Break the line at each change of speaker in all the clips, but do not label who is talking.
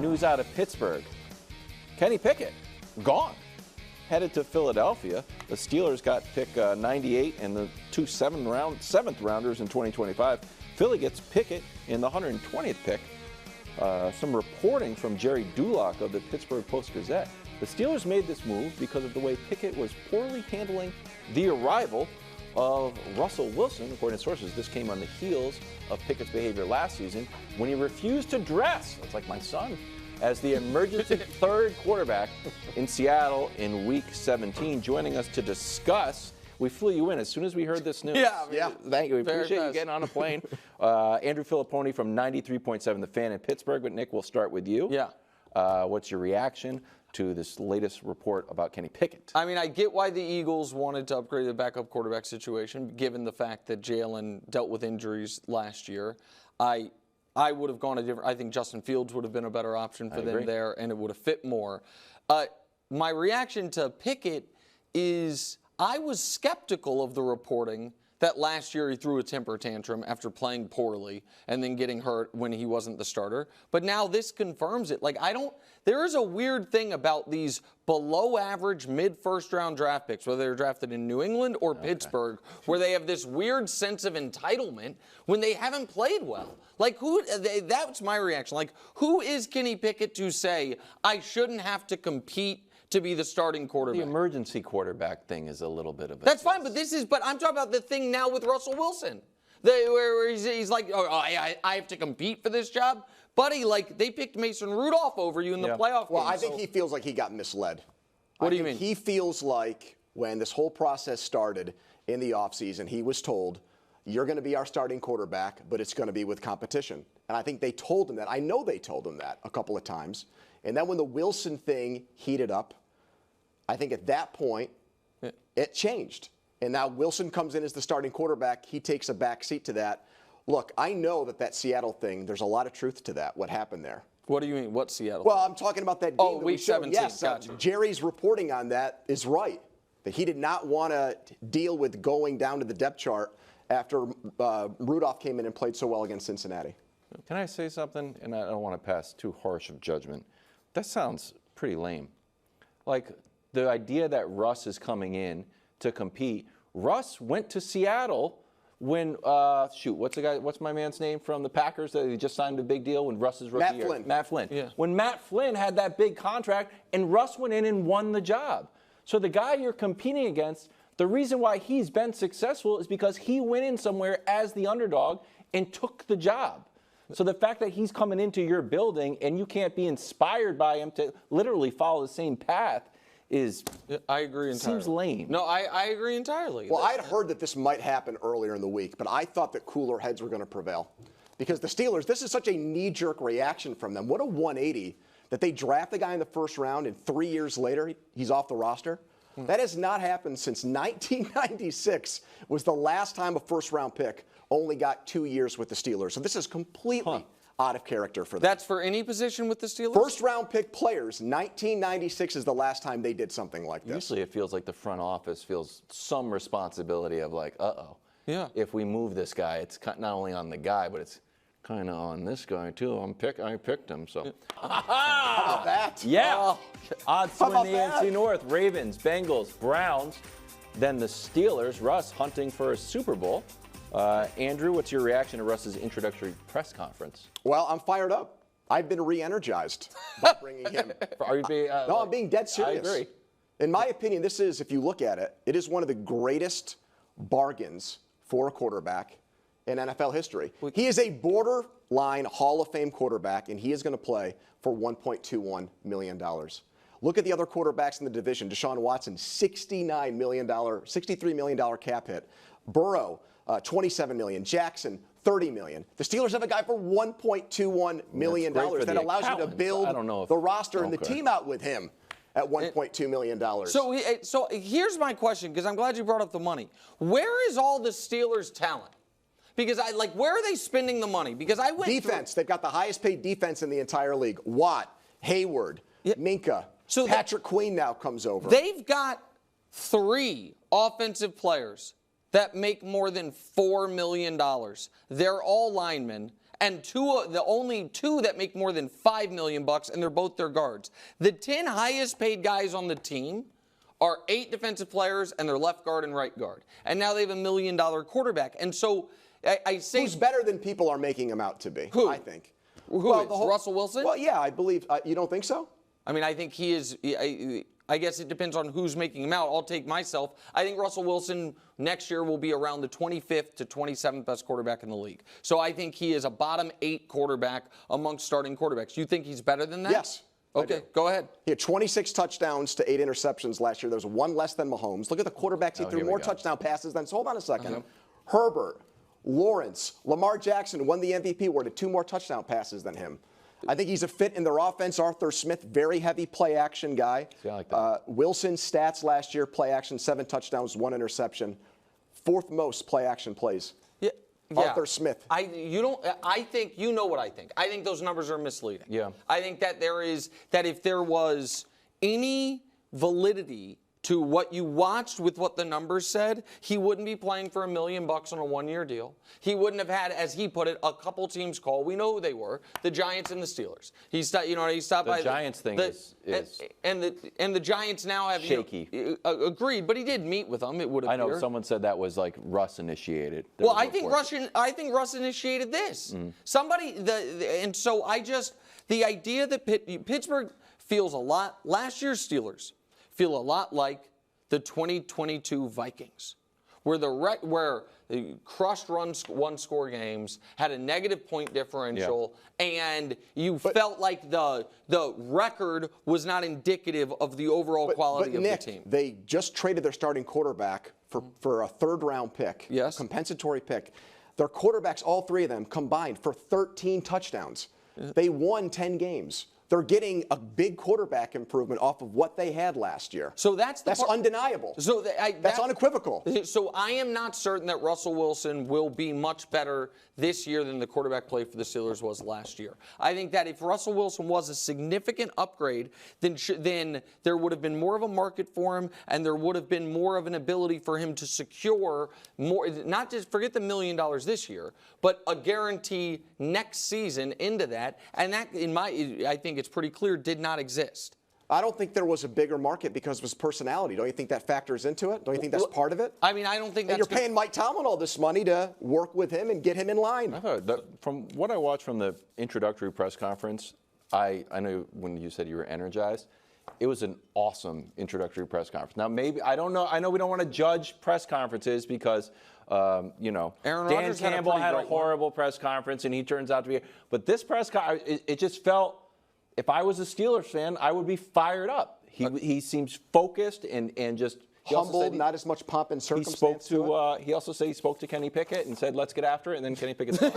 news out of Pittsburgh. Kenny Pickett, gone. Headed to Philadelphia. The Steelers got pick 98 and the two seventh rounders in 2025. Philly gets Pickett in the 120th pick. Some reporting from Jerry Dulock of the Pittsburgh Post-Gazette. The Steelers made this move because of the way Pickett was poorly handling the arrival of Russell Wilson. According to sources, this came on the heels of Pickett's behavior last season when he refused to dress, that's like my son, as the emergency third quarterback in Seattle in Week 17. Joining us to discuss, we flew you in as soon as we heard this news.
Yeah.
Thank you. We appreciate you getting on a plane. Andrew Filipponi from 93.7 The Fan in Pittsburgh. But Nick, we'll start with you.
Yeah.
What's your reaction to this latest report about Kenny Pickett?
I mean, I get why the Eagles wanted to upgrade the backup quarterback situation, given the fact that Jalen dealt with injuries last year. I would have gone a different. I think Justin Fields would have been a better option for them there, and it would have fit more. My reaction to Pickett is I was skeptical of the reporting that last year he threw a temper tantrum after playing poorly and then getting hurt when he wasn't the starter. But now this confirms it. There is a weird thing about these below average mid-first round draft picks, whether they're drafted in New England or Pittsburgh, where they have this weird sense of entitlement when they haven't played well. That's my reaction. Who is Kenny Pickett to say, I shouldn't have to compete to be the starting quarterback?
The emergency quarterback thing is a little bit of a...
That's fine, but I'm talking about the thing now with Russell Wilson. Where he's like, I have to compete for this job? Buddy, they picked Mason Rudolph over you in the playoff game.
Well, I think he feels like he got misled.
What do you mean?
He feels like when this whole process started in the offseason, he was told, you're going to be our starting quarterback, but it's going to be with competition. And I think they told him that. I know they told him that a couple of times. And then when the Wilson thing heated up, I think at that point, it changed. And now Wilson comes in as the starting quarterback. He takes a back seat to that. Look, I know that Seattle thing, there's a lot of truth to that, what happened there.
What do you mean? What Seattle?
Well, I'm talking about that game.
Oh, Week 17.
Yes,
gotcha.
Jerry's reporting on that is right. That he did not want to deal with going down to the depth chart after Rudolph came in and played so well against Cincinnati.
Can I say something? And I don't want to pass too harsh of judgment. That sounds pretty lame. The idea that Russ is coming in to compete. Russ went to Seattle when, what's my man's name from the Packers that he just signed a big deal when Russ's rookie year?
Flynn.
Matt Flynn.
Yeah.
When Matt Flynn had that big contract and Russ went in and won the job. So the guy you're competing against, the reason why he's been successful is because he went in somewhere as the underdog and took the job. So the fact that he's coming into your building and you can't be inspired by him to literally follow the same path
I agree entirely.
Seems lame.
No, I agree entirely.
Well, I'd heard that this might happen earlier in the week, but I thought that cooler heads were going to prevail. Because the Steelers, this is such a knee-jerk reaction from them. What a 180 that they draft the guy in the first round and 3 years later he's off the roster. That has not happened since 1996 was the last time a first-round pick only got 2 years with the Steelers. So this is completely out of character for them.
That's for any position with the Steelers?
First-round pick players, 1996 is the last time they did something like this.
Usually it feels like the front office feels some responsibility of
Yeah.
if we move this guy, it's not only on the guy, but it's kind of on this guy too. I picked him, so.
How about that?
Yeah. Odds to
How
win the
about
NFC
that?
North. Ravens, Bengals, Browns, then the Steelers. Russ hunting for a Super Bowl. Andrew, what's your reaction to Russ's introductory press conference?
Well, I'm fired up. I've been re-energized by bringing him.
Are you being,
No, I'm being dead serious.
I agree.
In my opinion, this is, if you look at it, it is one of the greatest bargains for a quarterback in NFL history. He is a borderline Hall of Fame quarterback, and he is going to play for $1.21 million. Look at the other quarterbacks in the division. Deshaun Watson, $63 million cap hit. Burrow, $27 million. Jackson, $30 million. The Steelers have a guy for $1.21 million that allows you to build the roster and the team out with him at $1.2 million.
So here's my question, because I'm glad you brought up the money. Where is all the Steelers' talent? Because where are they spending the money? Because I went
defense. They've got the highest paid defense in the entire league. Watt, Hayward, Minka. So Patrick Queen now comes over.
They've got 3 offensive players that make more than $4 million. They're all linemen, and the only two that make more than $5 million, and they're both their guards. The 10 highest paid guys on the team are 8 defensive players and their left guard and right guard. And now they have $1 million quarterback. And so I say...
Who's better than people are making him out to be,
Who?
I think.
Who is? Russell Wilson?
Well, yeah, I believe. You don't think so?
I mean, I think he is... I guess it depends on who's making him out. I'll take myself. I think Russell Wilson next year will be around the 25th to 27th best quarterback in the league. So I think he is a bottom 8 quarterback amongst starting quarterbacks. You think he's better than that?
Yes.
Okay, go ahead.
He had 26 touchdowns to 8 interceptions last year. There's one less than Mahomes. Look at the quarterbacks. He threw more touchdown passes than. So hold on a second. Herbert, Lawrence, Lamar Jackson won the MVP award at 2 more touchdown passes than him. I think he's a fit in their offense. Arthur Smith, very heavy play action guy.
Yeah, I like that.
Wilson's stats last year: play action, 7 touchdowns, 1 interception, 4th most play action plays.
Yeah.
Arthur Smith.
I think you know what I think. I think those numbers are misleading.
Yeah.
I think that if there was any validity to what you watched with what the numbers said, he wouldn't be playing for $1 million on a 1-year deal. He wouldn't have had, as he put it, a couple teams call. We know who they were: the Giants and the Steelers. He stopped by
the Giants thing is
and the Giants now have
shaky.
Agreed, but he did meet with them. It would appear.
I know someone said that was like Russ initiated.
Well, I think Russ initiated this. And so the idea that Pittsburgh feels a lot. Last year's Steelers feel a lot like the 2022 Vikings, where they crushed one-score games, had a negative point differential, and you felt like the record was not indicative of the overall quality of
Nick,
the team.
They just traded their starting quarterback for a 3rd-round pick,
yes,
compensatory pick. Their quarterbacks, all 3 of them, combined for 13 touchdowns. They won 10 games. They're getting a big quarterback improvement off of what they had last year.
So that's
undeniable.
So
that's unequivocal.
So I am not certain that Russell Wilson will be much better this year than the quarterback play for the Steelers was last year. I think that if Russell Wilson was a significant upgrade, then there would have been more of a market for him, and there would have been more of an ability for him to secure more. Not just forget the $1 million this year, but a guarantee next season into that. And that, I think it's pretty clear, did not exist.
I don't think there was a bigger market because of his personality. Don't you think that factors into it? Don't you think that's part of it?
I mean, I don't think
and you're paying Mike Tomlin all this money to work with him and get him in line.
I thought from what I watched from the introductory press conference, I know when you said you were energized, it was an awesome introductory press conference. Now, maybe, I don't know. I know we don't want to judge press conferences because, Dan Campbell had a horrible press conference and he turns out to be. But this press conference, it just felt, if I was a Steelers fan, I would be fired up. He seems focused and just
humbled, not as much pomp and circumstance.
He also said he spoke to Kenny Pickett and said, "Let's get after it." And then Kenny Pickett's gone.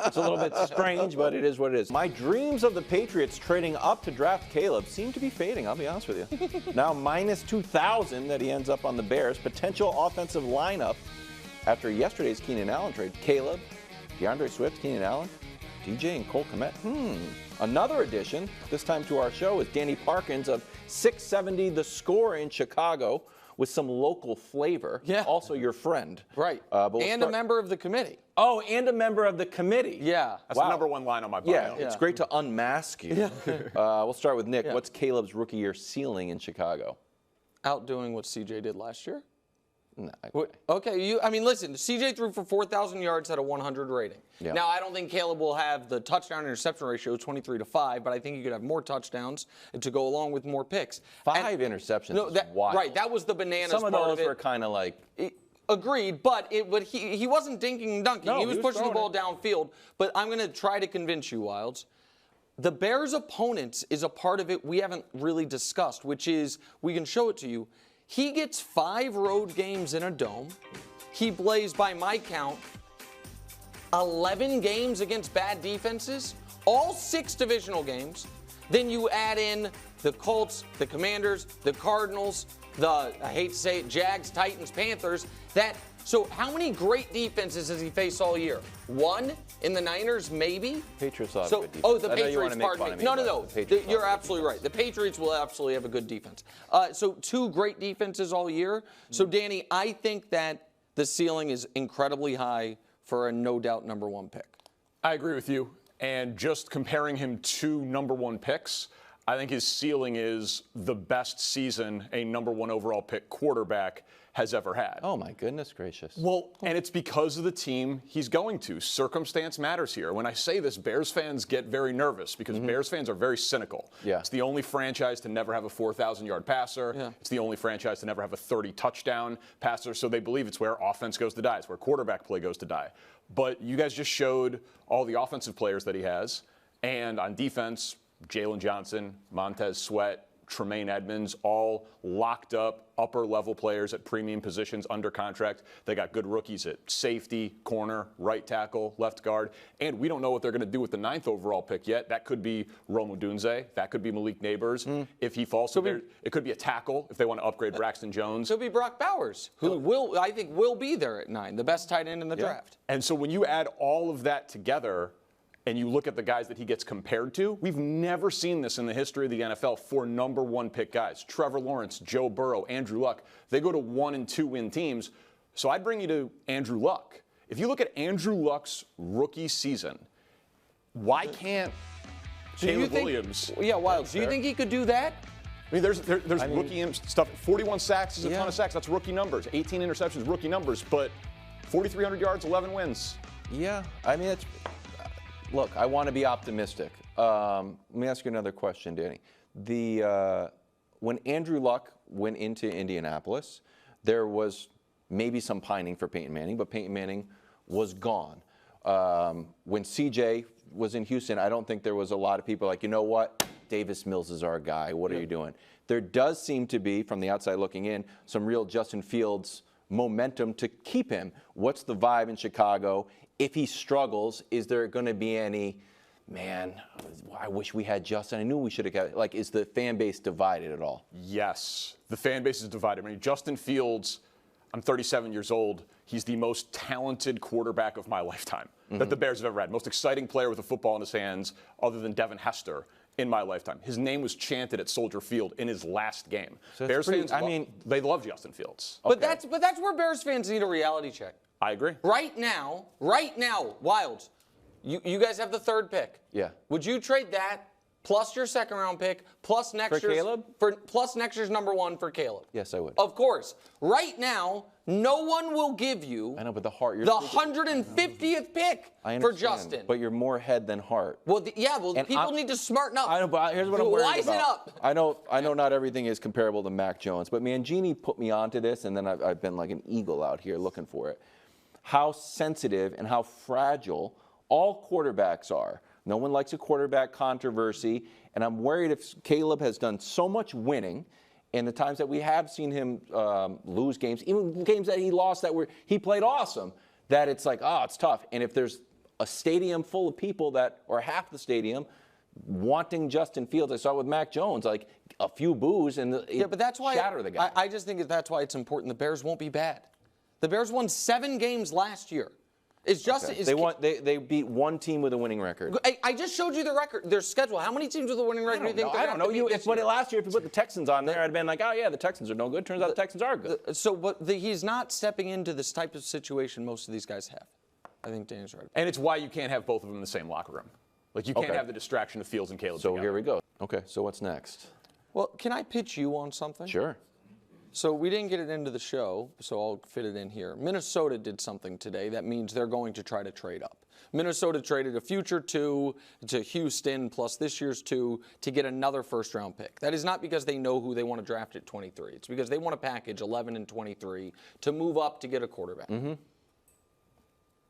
It's a little bit strange, but it is what it is. My dreams of the Patriots trading up to draft Caleb seem to be fading. I'll be honest with you. Now minus 2,000 that he ends up on the Bears. Potential offensive lineup after yesterday's Keenan Allen trade: Caleb, DeAndre Swift, Keenan Allen, DJ, and Cole Kmet. Another addition, this time to our show, is Danny Perkins of 670 The Score in Chicago with some local flavor. Yeah. Also your friend.
Right. And a member of the committee.
Oh, and a member of the committee.
Yeah.
That's the #1 line on my bio.
Yeah, it's great to unmask you. We'll start with Nick.
Yeah.
What's Caleb's rookie year ceiling in Chicago?
Outdoing what CJ did last year.
No.
Okay, listen, CJ threw for 4,000 yards, had a 100 rating. Yeah. Now, I don't think Caleb will have the touchdown interception ratio 23-5, but I think he could have more touchdowns to go along with more picks.
5 interceptions is wild.
Right, that was the bananas part of it.
Some of those were kind of like...
Agreed, but he wasn't dinking and dunking. No, he was pushing the ball downfield. But I'm going to try to convince you, Wilds. The Bears' opponents is a part of it we haven't really discussed, which is, we can show it to you, he gets 5 road games in a dome. He plays, by my count, 11 games against bad defenses, all 6 divisional games. Then you add in the Colts, the Commanders, the Cardinals, I hate to say it, Jags, Titans, Panthers. So how many great defenses has he faced all year? 1 in the Niners, maybe?
Patriots will have a good defense.
Oh, the Patriots, pardon me. No. You're absolutely right. The Patriots will absolutely have a good defense. So 2 great defenses all year. So, Danny, I think that the ceiling is incredibly high for a no-doubt #1 pick.
I agree with you. And just comparing him to #1 picks, I think his ceiling is the best season a #1 overall pick quarterback has ever had.
Oh, my goodness gracious.
Well, and it's because of the team he's going to. Circumstance matters here. When I say this, Bears fans get very nervous because Bears fans are very cynical.
Yeah.
It's the only franchise to never have a 4,000-yard passer.
Yeah.
It's the only franchise to never have a 30-touchdown passer. So they believe it's where offense goes to die. It's where quarterback play goes to die. But you guys just showed all the offensive players that he has. And on defense, Jalen Johnson, Montez Sweat, Tremaine Edmonds, all locked up upper-level players at premium positions under contract. They got good rookies at safety, corner, right tackle, left guard. And we don't know what they're going to do with the 9th overall pick yet. That could be Rome Odunze. That could be Malik Neighbors if he falls. It could be a tackle if they want to upgrade Braxton Jones.
Could be Brock Bowers, who I think will be there at 9, the best tight end in the draft.
And so when you add all of that together, and you look at the guys that he gets compared to, we've never seen this in the history of the NFL for #1 pick guys. Trevor Lawrence, Joe Burrow, Andrew Luck. They go to 1- and 2-win teams. So I'd bring you to Andrew Luck. If you look at Andrew Luck's rookie season, why can't Caleb Williams?
Yeah, Wild. Do you think he could do that?
I mean, there's rookie stuff. 41 sacks is a ton of sacks. That's rookie numbers. 18 interceptions, rookie numbers. But 4,300 yards, 11 wins.
Yeah, I mean, look, I want to be optimistic. Let me ask you another question, Danny. When Andrew Luck went into Indianapolis, there was maybe some pining for Peyton Manning, but Peyton Manning was gone. When CJ was in Houston, I don't think there was a lot of people like, you know what, Davis Mills is our guy. What are you doing? There does seem to be, from the outside looking in, some real Justin Fields momentum to keep him. What's the vibe in Chicago? If he struggles, is there going to be any, man, I wish we had Justin. I knew we should have got, like, is the fan base divided at all?
Yes, the fan base is divided. I mean, Justin Fields, I'm 37 years old. He's the most talented quarterback of my lifetime that the Bears have ever had. Most exciting player with a football in his hands other than Devin Hester in my lifetime. His name was chanted at Soldier Field in his last game. So Bears fans, they love Justin Fields.
But that's where Bears fans need a reality check.
I agree.
Right now, Wilds, you guys have the 3rd pick.
Yeah.
Would you trade that plus your 2nd round pick plus next year's
Caleb?
Plus next year's #1 for Caleb?
Yes, I would.
Of course. Right now, no one will give you
I know, but the
150th pick for Justin.
But you're more head than heart.
Well, people need to smarten up.
I know, but here's what I'm worried
Wisen
about.
up.
I know not everything is comparable to Mac Jones, but Mangini put me onto this, and then I've been like an eagle out here looking for it. How sensitive and how fragile all quarterbacks are. No one likes a quarterback controversy, and I'm worried if Caleb has done so much winning, and the times that we have seen him lose games, even games that he lost that he played awesome, that it's like, it's tough. And if there's a stadium full of people or half the stadium wanting Justin Fields, I saw it with Mac Jones, like a few boos and
but that's why
shatter the guy.
I just think that's why it's important the Bears won't be bad. The Bears won 7 games last year. It's just
they beat one team with a winning record.
I just showed you the record, their schedule. How many teams with a winning record do you think?
I don't know. Last year, if you put the Texans on there, I'd have been like, oh yeah, the Texans are no good. Turns out the Texans are good.
He's not stepping into this type of situation most of these guys have. I think Danny's right.
And it's why you can't have both of them in the same locker room. Like you can't have the distraction of Fields and Caleb.
So here we go. Okay, so what's next?
Well, can I pitch you on something?
Sure.
So we didn't get it into the show, so I'll fit it in here. Minnesota did something today that means they're going to try to trade up. Minnesota traded a future 2 to Houston plus this year's 2 to get another first-round pick. That is not because they know who they want to draft at 23. It's because they want to package 11 and 23 to move up to get a quarterback.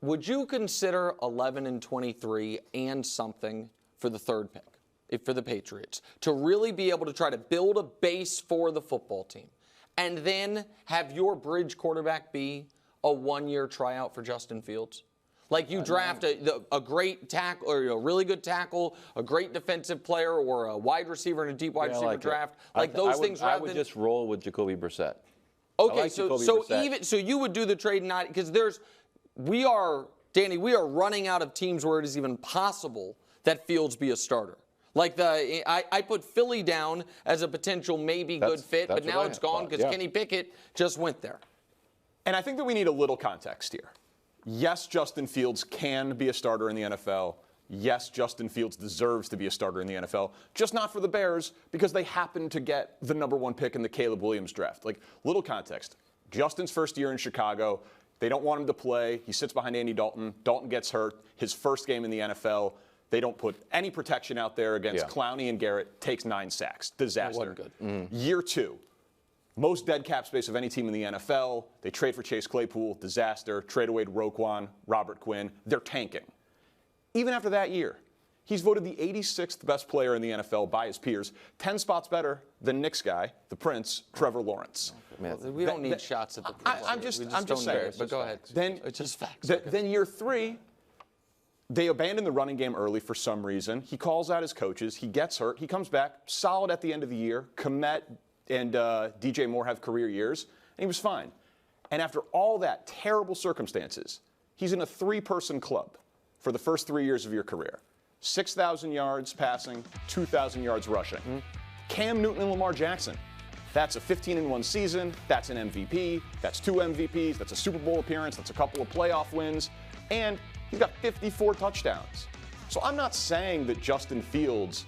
Would you consider 11 and 23 and something for the 3rd pick, for the Patriots, to really be able to try to build a base for the football team? And then have your bridge quarterback be a 1-year tryout for Justin Fields? Like you draft a great tackle, or a really good tackle, a great defensive player, or a wide receiver in a deep wide receiver draft.
Those things. I would just roll with Jacoby Brissett.
Okay, so you would do the trade not because Danny, we are running out of teams where it is even possible that Fields be a starter. Like I put Philly down as a potential maybe good fit, but now it's gone because Kenny Pickett just went there.
And I think that we need a little context here. Yes, Justin Fields can be a starter in the NFL. Yes, Justin Fields deserves to be a starter in the NFL, just not for the Bears because they happen to get the #1 pick in the Caleb Williams draft. Like, little context. Justin's first year in Chicago, they don't want him to play. He sits behind Andy Dalton. Dalton gets hurt. His first game in the NFL, they don't put any protection out there against Clowney and Garrett. Takes 9 sacks. Disaster.
That wasn't good.
Year 2. Most dead cap space of any team in the NFL. They trade for Chase Claypool. Disaster. Trade away to Roquan, Robert Quinn. They're tanking. Even after that year, he's voted the 86th best player in the NFL by his peers, 10 spots better than Knicks guy, the Prince, Trevor Lawrence.
We don't need shots at the Prince.
I'm just saying.
But go ahead.
Then
it's just facts.
Then year 3, they abandon the running game early for some reason. He calls out his coaches. He gets hurt. He comes back solid at the end of the year. Komet and DJ Moore have career years, and he was fine. And after all that terrible circumstances, he's in a 3-person club for the first 3 years of your career. 6,000 yards passing, 2,000 yards rushing. Cam Newton and Lamar Jackson. That's a 15-1 season. That's an MVP. That's 2 MVPs. That's a Super Bowl appearance. That's a couple of playoff wins. And he's got 54 touchdowns. So I'm not saying that Justin Fields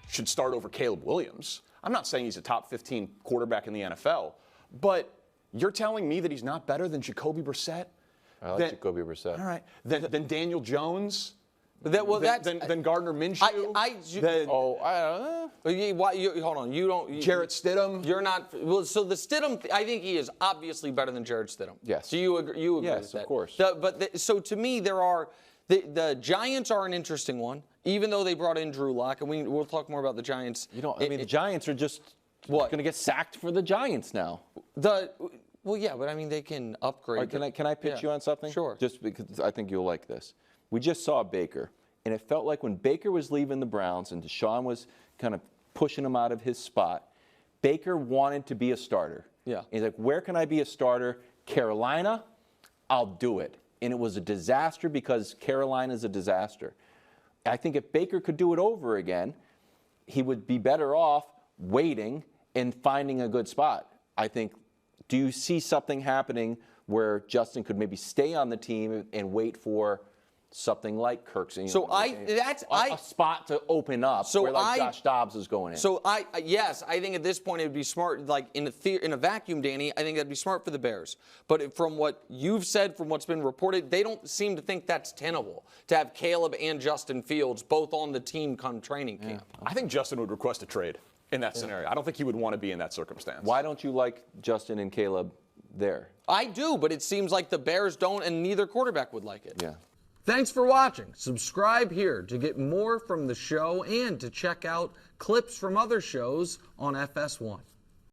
should start over Caleb Williams. I'm not saying he's a top 15 quarterback in the NFL. But you're telling me that he's not better than Jacoby Brissett?
I like Jacoby Brissett.
All right. Then Daniel Jones?
Then
Gardner Minshew?
I don't know. Hold on. You don't.
Jarrett Stidham?
You're not. Well, so the Stidham, I think he is obviously better than Jarrett Stidham.
Yes.
Do you agree? You agree
yes,
with that?
of course.
So to me, there are. The Giants are an interesting one, even though they brought in Drew Lock, and we'll talk more about the Giants.
The Giants are just going to get sacked for the Giants now.
Well, yeah, but I mean, they can upgrade.
Right, can I pitch you on something?
Sure.
Just because I think you'll like this. We just saw Baker, and it felt like when Baker was leaving the Browns and Deshaun was kind of pushing him out of his spot, Baker wanted to be a starter.
Yeah.
And he's like, where can I be a starter? Carolina, I'll do it. And it was a disaster because Carolina's a disaster. I think if Baker could do it over again, he would be better off waiting and finding a good spot. I think, do you see something happening where Justin could maybe stay on the team and wait for something like Kirk's? A spot to open up where Josh Dobbs is going in.
So I think at this point it would be smart, like in a vacuum, Danny. I think that'd be smart for the Bears. But from what you've said, from what's been reported, they don't seem to think that's tenable to have Caleb and Justin Fields both on the team come training camp.
I think Justin would request a trade in that scenario. I don't think he would want to be in that circumstance.
Why don't you like Justin and Caleb there?
I do, but it seems like the Bears don't, and neither quarterback would like it.
Yeah.
Thanks for watching. Subscribe here to get more from the show and to check out clips from other shows on FS1.